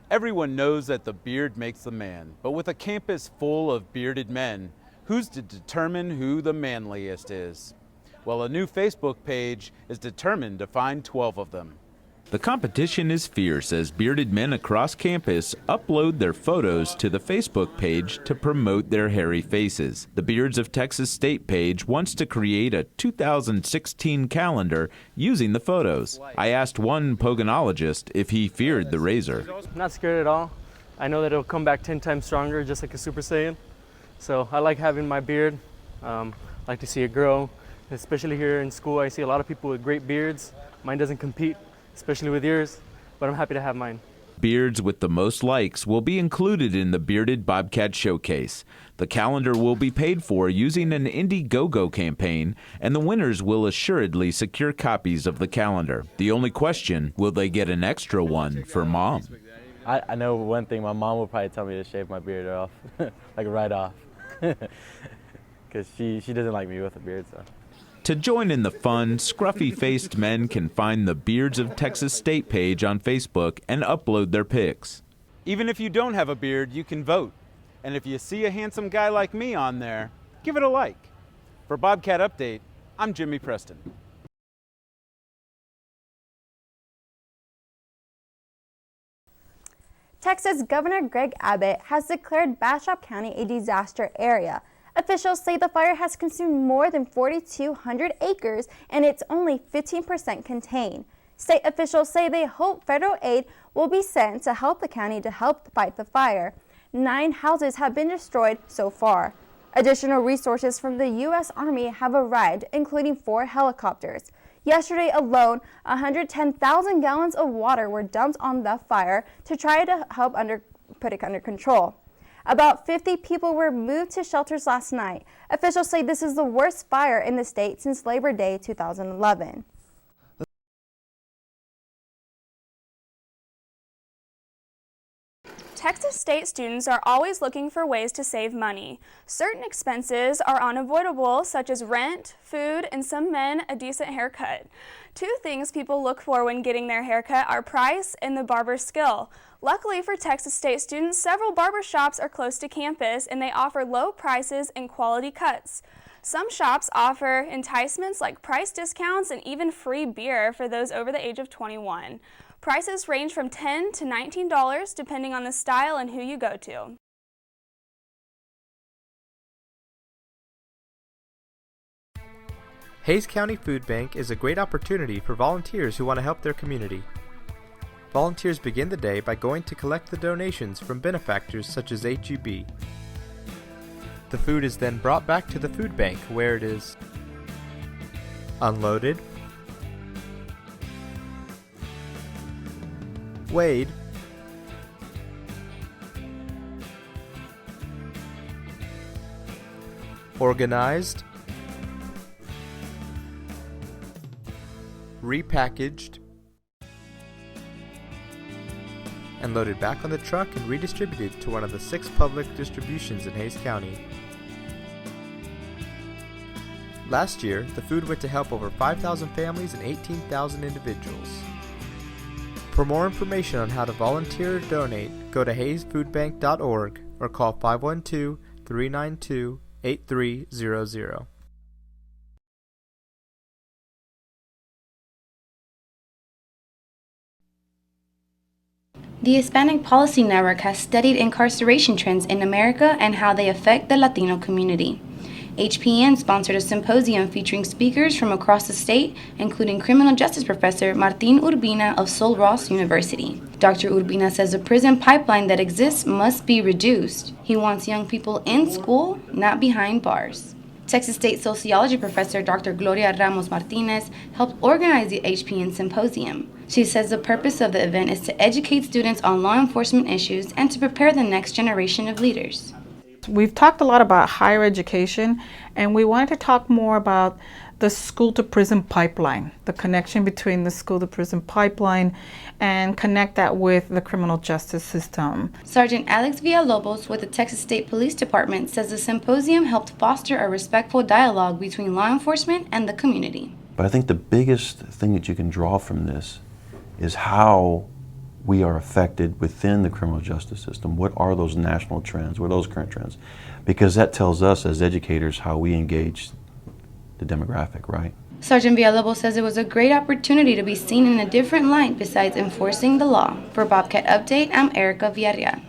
Everyone knows that the beard makes the man, but with a campus full of bearded men, who's to determine who the manliest is? Well, a new Facebook page is determined to find 12 of them. The competition is fierce as bearded men across campus upload their photos to the Facebook page to promote their hairy faces. The Beards of Texas State page wants to create a 2016 calendar using the photos. I asked one pogonologist if he feared the razor. Not scared at all. I know that it'll come back 10 times stronger, just like a Super Saiyan. So I like having my beard. I like to see it grow. Especially here in school, I see a lot of people with great beards. Mine doesn't compete, especially with yours, but I'm happy to have mine. Beards with the most likes will be included in the Bearded Bobcat Showcase. The calendar will be paid for using an Indiegogo campaign, and the winners will assuredly secure copies of the calendar. The only question, will they get an extra one for mom? I know one thing, my mom will probably tell me to shave my beard off, like right off, because she doesn't like me with a beard, so. To join in the fun, scruffy-faced men can find the Beards of Texas State page on Facebook and upload their pics. Even if you don't have a beard, you can vote. And if you see a handsome guy like me on there, give it a like. For Bobcat Update, I'm Jimmy Preston. Texas Governor Greg Abbott has declared Bastrop County a disaster area. Officials say the fire has consumed more than 4,200 acres and it's only 15% contained. State officials say they hope federal aid will be sent to help the county to help fight the fire. 9 houses have been destroyed so far. Additional resources from the U.S. Army have arrived, including 4 helicopters. Yesterday alone, 110,000 gallons of water were dumped on the fire to try to help put it under control. About 50 people were moved to shelters last night. Officials say this is the worst fire in the state since Labor Day 2011. Texas State students are always looking for ways to save money. Certain expenses are unavoidable, such as rent, food, and some men a decent haircut. 2 things people look for when getting their haircut are price and the barber's skill. Luckily for Texas State students, several barber shops are close to campus and they offer low prices and quality cuts. Some shops offer enticements like price discounts and even free beer for those over the age of 21. Prices range from $10 to $19 depending on the style and who you go to. Hays County Food Bank is a great opportunity for volunteers who want to help their community. Volunteers begin the day by going to collect the donations from benefactors such as HEB. The food is then brought back to the food bank where it is unloaded, weighed, organized, repackaged, and loaded back on the truck and redistributed to one of the 6 public distributions in Hays County. Last year, the food went to help over 5,000 families and 18,000 individuals. For more information on how to volunteer or donate, go to haysfoodbank.org or call 512-392-8300. The Hispanic Policy Network has studied incarceration trends in America and how they affect the Latino community. HPN sponsored a symposium featuring speakers from across the state, including criminal justice professor Martin Urbina of Sul Ross University. Dr. Urbina says the prison pipeline that exists must be reduced. He wants young people in school, not behind bars. Texas State sociology professor Dr. Gloria Ramos Martinez helped organize the HPN symposium. She says the purpose of the event is to educate students on law enforcement issues and to prepare the next generation of leaders. We've talked a lot about higher education, and we wanted to talk more about the school-to-prison pipeline, the connection between the school-to-prison pipeline and connect that with the criminal justice system. Sergeant Alex Villalobos with the Texas State Police Department says the symposium helped foster a respectful dialogue between law enforcement and the community. But I think the biggest thing that you can draw from this is how we are affected within the criminal justice system. What are those national trends? What are those current trends? Because that tells us as educators how we engage the demographic, right? Sergeant Villalobos says it was a great opportunity to be seen in a different light besides enforcing the law. For Bobcat Update, I'm Erica Villarreal.